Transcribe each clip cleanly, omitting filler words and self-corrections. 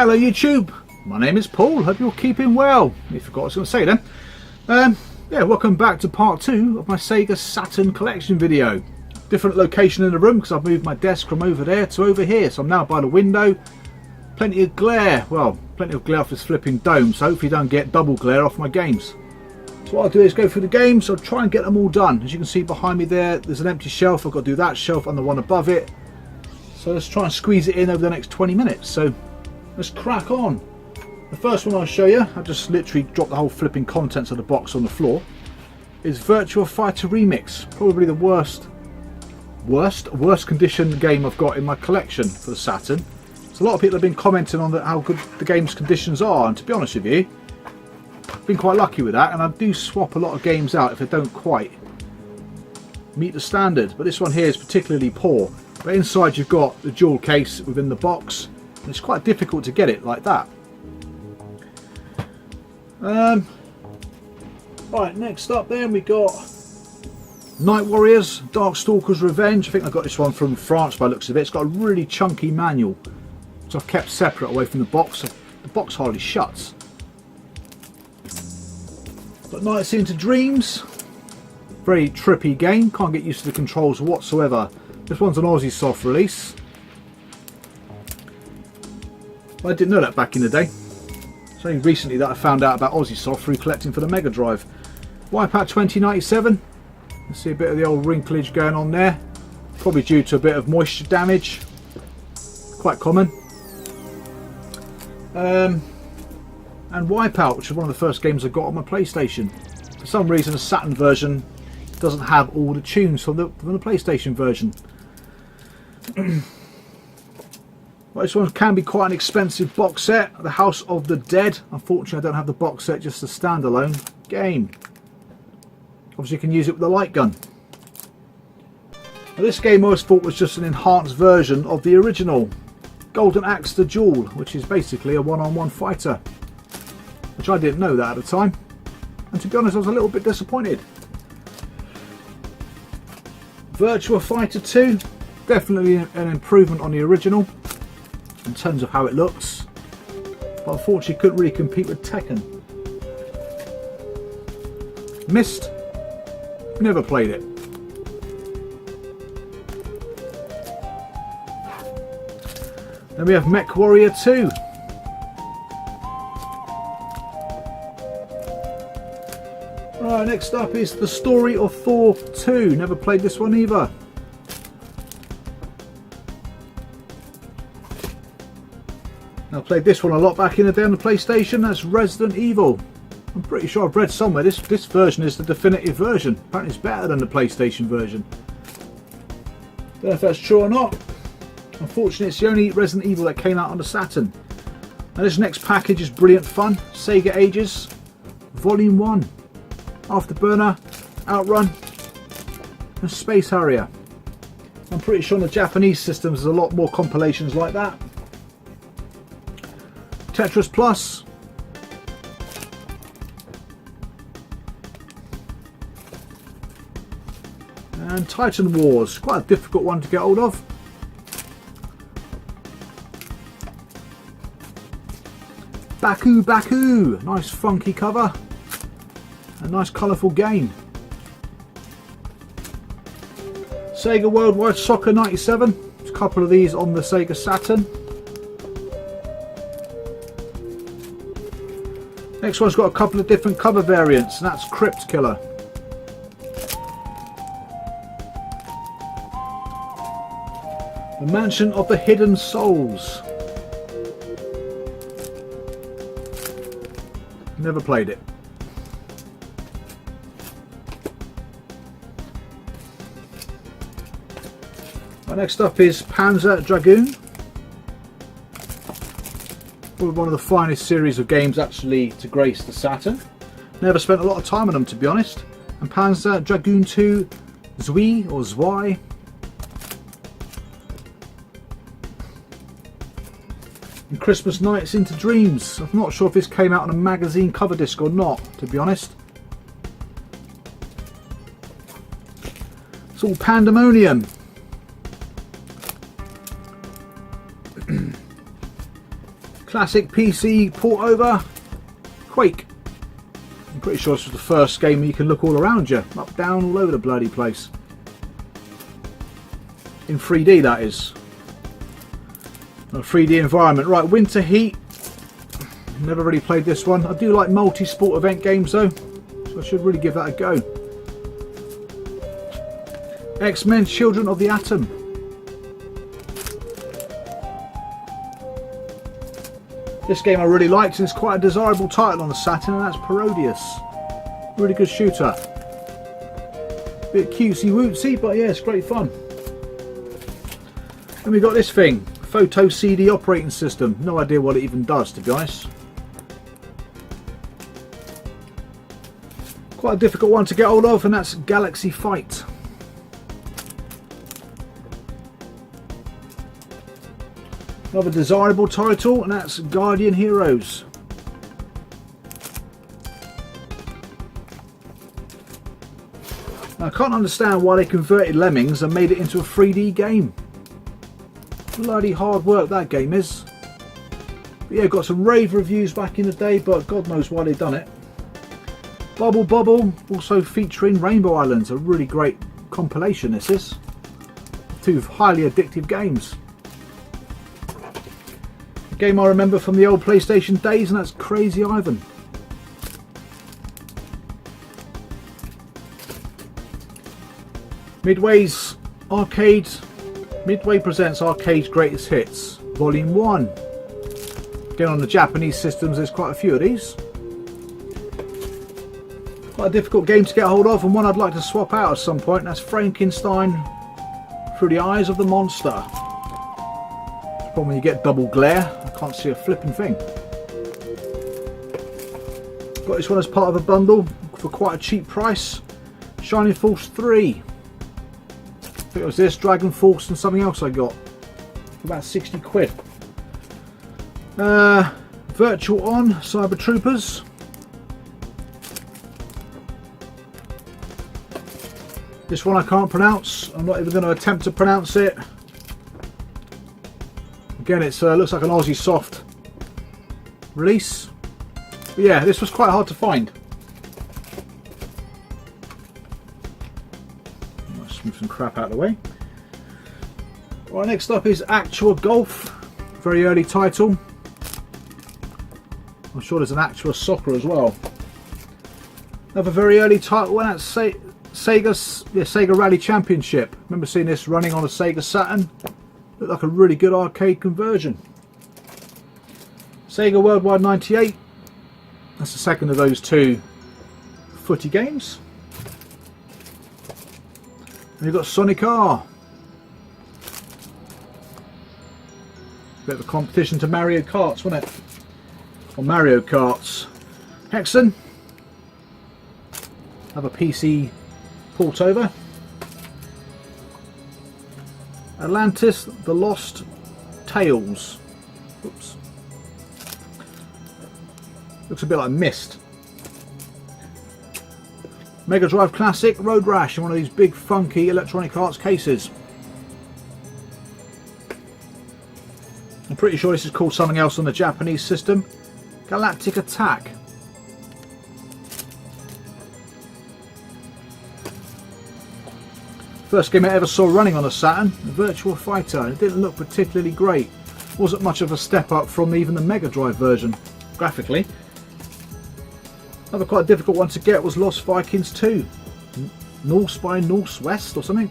Hello YouTube, my name is Paul, hope you're keeping well. You forgot what I was going to say then. Yeah, welcome back to part 2 of my SEGA Saturn collection video. Different location in the room because I've moved my desk from over there to over here, so I'm now by the window. Plenty of glare, well, plenty of glare off this flipping dome, so hopefully don't get double glare off my games. So what I'll do is go through the games, I'll try and get them all done. As you can see behind me there's an empty shelf, I've got to do that shelf and the one above it. So let's try and squeeze it in over the next 20 minutes. So let's crack on. The first one I'll show you, I just literally dropped the whole flipping contents of the box on the floor, is Virtua Fighter Remix. Probably the worst condition game I've got in my collection for the Saturn. So a lot of people have been commenting on how good the game's conditions are, and to be honest with you, I've been quite lucky with that, and I do swap a lot of games out if they don't quite meet the standard. But this one here is particularly poor. But inside you've got the jewel case within the box, and it's quite difficult to get it like that. Right, next up then we got Night Warriors, Darkstalker's Revenge. I think I got this one from France by the looks of it. It's got a really chunky manual, which I've kept separate away from the box. The box hardly shuts. Got Nights into Dreams. Very trippy game, can't get used to the controls whatsoever. This one's an Aussie soft release. I didn't know that back in the day. It's only recently that I found out about Aussie soft through collecting for the Mega Drive. Wipeout 2097. You see a bit of the old wrinklage going on there. Probably due to a bit of moisture damage. Quite common. And Wipeout, which is one of the first games I got on my PlayStation. For some reason the Saturn version doesn't have all the tunes from the PlayStation version. Well, this one can be quite an expensive box set. The House of the Dead. Unfortunately I don't have the box set, just a standalone game. Obviously you can use it with the light gun. Now, this game I always thought was just an enhanced version of the original Golden Axe the Duel, which is basically a one-on-one fighter. Which I didn't know that at the time. And to be honest I was a little bit disappointed. Virtua Fighter 2. Definitely an improvement on the original in terms of how it looks, but unfortunately couldn't really compete with Tekken. Myst, never played it. Then we have Mech Warrior 2. Right, next up is The Story of Thor 2. Never played this one either. I played this one a lot back in the day on the PlayStation. That's Resident Evil. I'm pretty sure I've read somewhere this version is the definitive version. Apparently it's better than the PlayStation version. Don't know if that's true or not. Unfortunately it's the only Resident Evil that came out on the Saturn. Now this next package is brilliant fun. Sega Ages Volume 1. Afterburner, Outrun and Space Harrier. I'm pretty sure on the Japanese systems there's a lot more compilations like that. Tetris Plus. And Titan Wars, quite a difficult one to get hold of. Baku Baku, nice funky cover. A nice colourful game. Sega Worldwide Soccer 97, there's a couple of these on the Sega Saturn. Next one's got a couple of different cover variants, and that's Crypt Killer. The Mansion of the Hidden Souls. Never played it. Next up is Panzer Dragoon. Probably one of the finest series of games actually to grace the Saturn. Never spent a lot of time on them to be honest. And Panzer Dragoon 2 Zwi or Zwei. And Christmas Nights into Dreams. I'm not sure if this came out on a magazine cover disc or not, to be honest. It's all pandemonium. Classic PC port over Quake. I'm pretty sure this was the first game where you can look all around you, up, down, all over the bloody place. In 3D, that is. A 3D environment. Right, Winter Heat. Never really played this one. I do like multi-sport event games though, so I should really give that a go. X-Men Children of the Atom. This game I really liked, and it's quite a desirable title on the Saturn, and that's Parodius. Really good shooter. Bit cutesy wootsy, but yeah, it's great fun. Then we got this thing, Photo CD operating system. No idea what it even does, to be honest. Quite a difficult one to get hold of, and that's Galaxy Fight. Another desirable title, and that's Guardian Heroes. Now, I can't understand why they converted Lemmings and made it into a 3D game. Bloody hard work that game is. But yeah, got some rave reviews back in the day, but God knows why they've done it. Bubble Bobble, also featuring Rainbow Islands, a really great compilation this is. Two highly addictive games. A game I remember from the old PlayStation days, and that's Crazy Ivan. Midway presents Arcade's Greatest Hits, Volume 1. Again, on the Japanese systems there's quite a few of these. Quite a difficult game to get hold of, and one I'd like to swap out at some point, and that's Frankenstein Through the Eyes of the Monster. It's the problem when you get double glare, I can't see a flipping thing. Got this one as part of a bundle for quite a cheap price. Shining Force 3. I think it was this, Dragon Force, and something else I got for about 60 quid. Virtual On, Cyber Troopers. This one I can't pronounce. I'm not even going to attempt to pronounce it. Again, it looks like an Aussie soft release. But yeah, this was quite hard to find. Let's move some crap out of the way. Right, next up is Actua Golf. Very early title. I'm sure there's an Actua Soccer as well. Another very early title, and that's Sega Rally Championship. Remember seeing this running on a Sega Saturn. Looked like a really good arcade conversion. Sega Worldwide 98. That's the second of those two footy games. And you've got Sonic R. Bit of a competition to Mario Karts, wasn't it? Or Mario Karts. Hexen. Another PC port over. Atlantis, The Lost Tales. Oops. Looks a bit like Myst. Mega Drive Classic, Road Rash, in one of these big funky Electronic Arts cases. I'm pretty sure this is called something else on the Japanese system. Galactic Attack. First game I ever saw running on a Saturn, Virtua Fighter, and it didn't look particularly great. Wasn't much of a step up from even the Mega Drive version, graphically. Another quite difficult one to get was Lost Vikings 2. North by Northwest or something.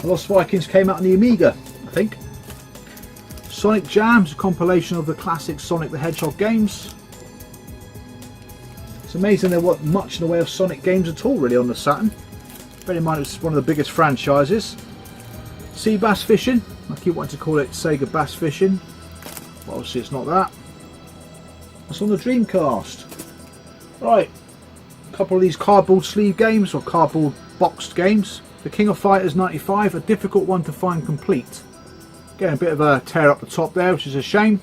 Lost Vikings came out on the Amiga, I think. Sonic Jam is a compilation of the classic Sonic the Hedgehog games. It's amazing there wasn't much in the way of Sonic games at all really on the Saturn. Bear in mind it was one of the biggest franchises. Sea Bass Fishing, I keep wanting to call it Sega Bass Fishing, but obviously it's not that. That's on the Dreamcast. Right, a couple of these cardboard sleeve games, or cardboard boxed games. The King of Fighters 95, a difficult one to find complete. Getting a bit of a tear up the top there, which is a shame.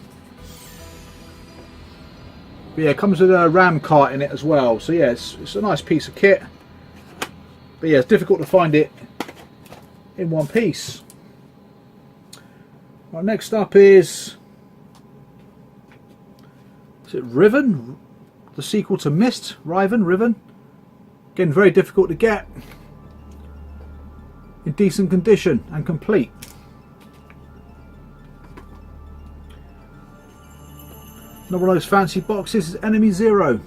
But yeah, it comes with a ram cart in it as well, so yeah, it's a nice piece of kit. But yeah, it's difficult to find it in one piece. Right, next up is it Riven? The sequel to Myst? Riven? Again, very difficult to get. In decent condition and complete. Another one of those fancy boxes is Enemy Zero.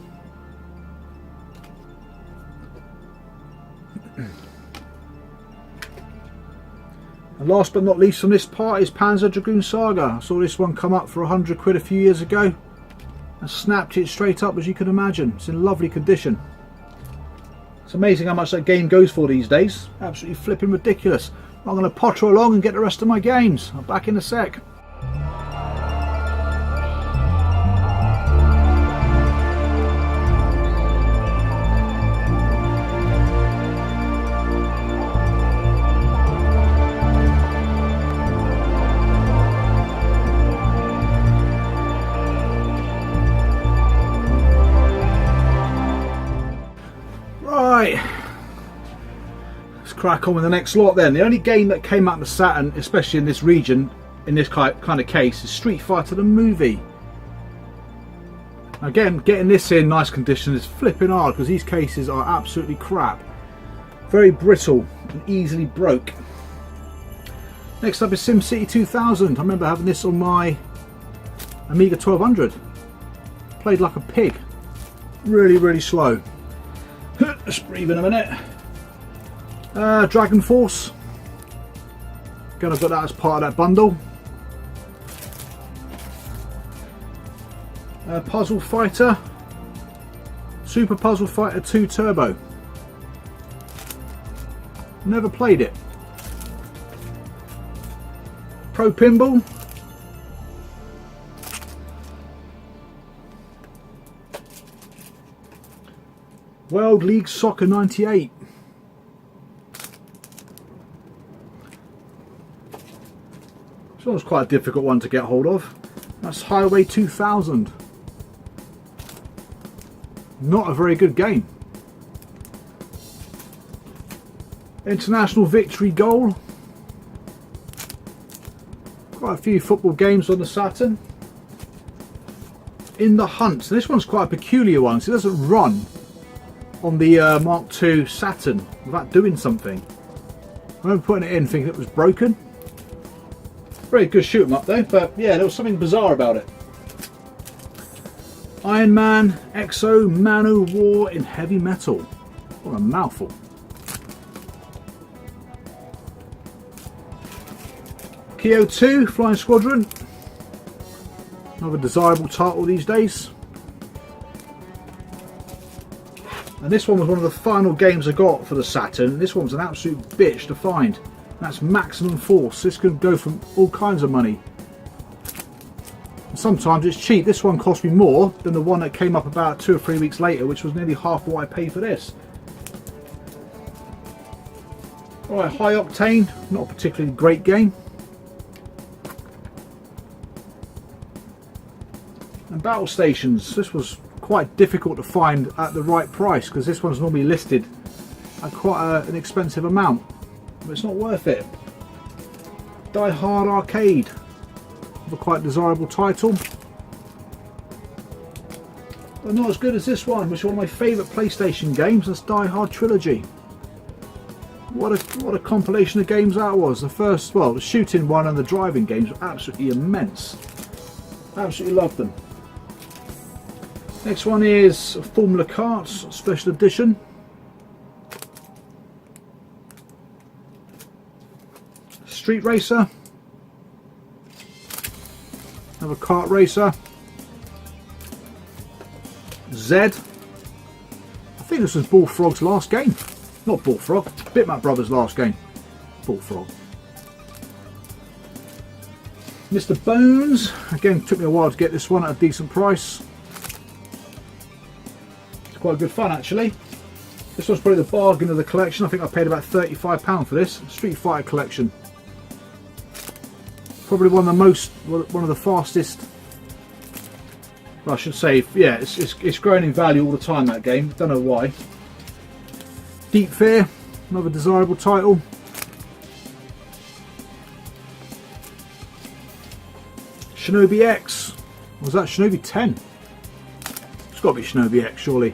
And last but not least from this part is Panzer Dragoon Saga. I saw this one come up for 100 quid a few years ago and snapped it straight up, as you can imagine. It's in lovely condition. It's amazing how much that game goes for these days. Absolutely flipping ridiculous. I'm going to potter along and get the rest of my games. I'm back in a sec. Let's crack on with the next lot then. The only game that came out of the Saturn, especially in this region, in this kind of case, is Street Fighter the movie. Again, getting this in nice condition is flipping hard because these cases are absolutely crap. Very brittle and easily broke. Next up is SimCity 2000. I remember having this on my Amiga 1200. Played like a pig. Really slow. Let's breathe in a minute. Dragon Force. Again, I've got that as part of that bundle. Puzzle Fighter. Super Puzzle Fighter 2 Turbo. Never played it. Pro Pinball. World League Soccer 98. This one was quite a difficult one to get hold of. That's Highway 2000. Not a very good game. International Victory Goal. Quite a few football games on the Saturn. In the Hunt. So this one's quite a peculiar one. So it doesn't run on the Mark II Saturn without doing something. I remember putting it in thinking it was broken. Very good shoot 'em up though, but yeah, there was something bizarre about it. Iron Man, Exo, Man-O-War in heavy metal. What a mouthful. Kyo 2, Flying Squadron. Another desirable title these days. And this one was one of the final games I got for the Saturn. This one's an absolute bitch to find. That's Maximum Force. This could go for all kinds of money. And sometimes it's cheap. This one cost me more than the one that came up about 2 or 3 weeks later, which was nearly half what I paid for this. Alright, High Octane. Not a particularly great game. And Battle Stations. This was quite difficult to find at the right price because this one's normally listed at quite an expensive amount, but it's not worth it. Die Hard Arcade, a quite desirable title, but not as good as this one, which is one of my favourite PlayStation games. That's Die Hard Trilogy. What a compilation of games that was. The first, well, the shooting one and the driving games were absolutely immense. Absolutely loved them. Next one is Formula Karts Special Edition. Street Racer. Another kart racer. Zed. I think this was Bullfrog's last game. Not Bullfrog, Bitmap Brothers' last game. Bullfrog. Mr. Bones. Again, took me a while to get this one at a decent price. Quite good fun actually. This one's probably the bargain of the collection. I think I paid about £35 for this. Street Fighter collection. Probably one of the fastest. Well, I should say, yeah, it's growing in value all the time, that game. Don't know why. Deep Fear, another desirable title. Shinobi X. Or was that Shinobi 10? It's got to be Shinobi X, surely.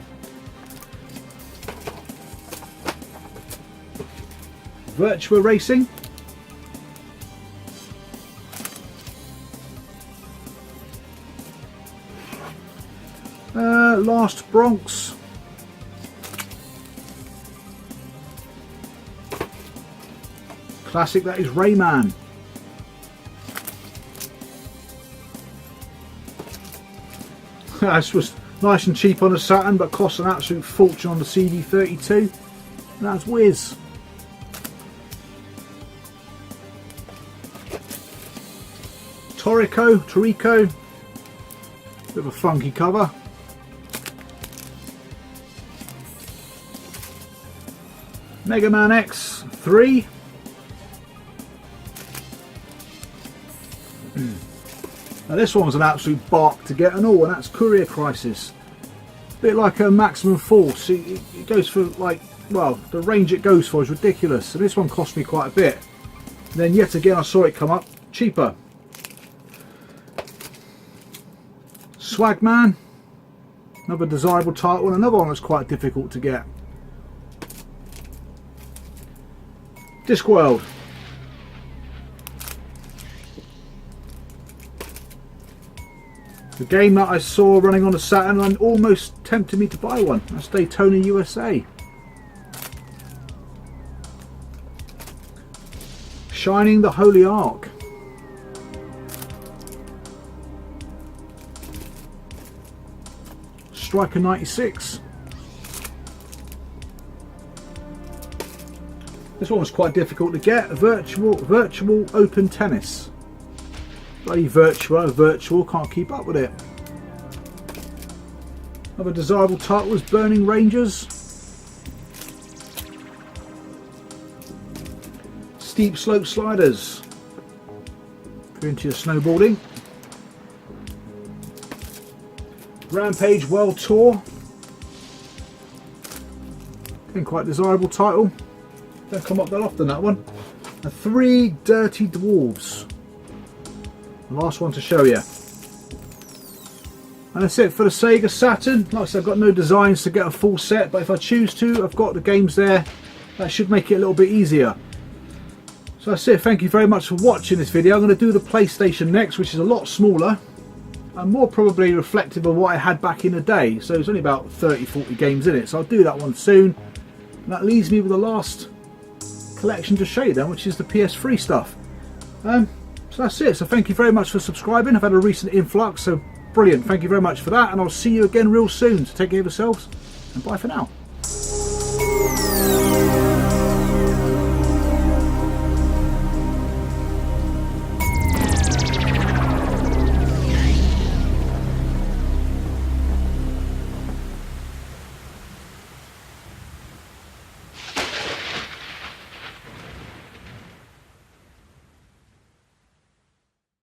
Virtua Racing. Last Bronx. Classic, that is Rayman. This was nice and cheap on the Saturn, but cost an absolute fortune on the CD32. And that's Wiz. Toriko. Bit of a funky cover. Mega Man X3. Now this one was an absolute bark to get and all, and that's Courier Crisis. A bit like a Maximum Force. It goes for like, well, the range it goes for is ridiculous. And this one cost me quite a bit. And then yet again I saw it come up cheaper. Swagman. Another desirable title, and another one that's quite difficult to get. Discworld. The game that I saw running on the Saturn and almost tempted me to buy one. That's Daytona USA. Shining the Holy Ark. Striker 96. This one was quite difficult to get. Virtual Open Tennis. Bloody virtual, can't keep up with it. Another desirable title was Burning Rangers. Steep Slope Sliders. If you're into your snowboarding. Rampage World Tour. Again, quite desirable title. Don't come up that often, that one. And 3 Dirty Dwarves. The last one to show you. And that's it for the Sega Saturn. Like I said, I've got no designs to get a full set, but if I choose to, I've got the games there. That should make it a little bit easier. So that's it. Thank you very much for watching this video. I'm going to do the PlayStation next, which is a lot smaller and more probably reflective of what I had back in the day. So there's only about 30-40 games in it, so I'll do that one soon. And that leaves me with the last collection to show you then, which is the PS3 stuff. So that's it. So thank you very much for subscribing. I've had a recent influx, so brilliant. Thank you very much for that, and I'll see you again real soon. So take care of yourselves, and bye for now.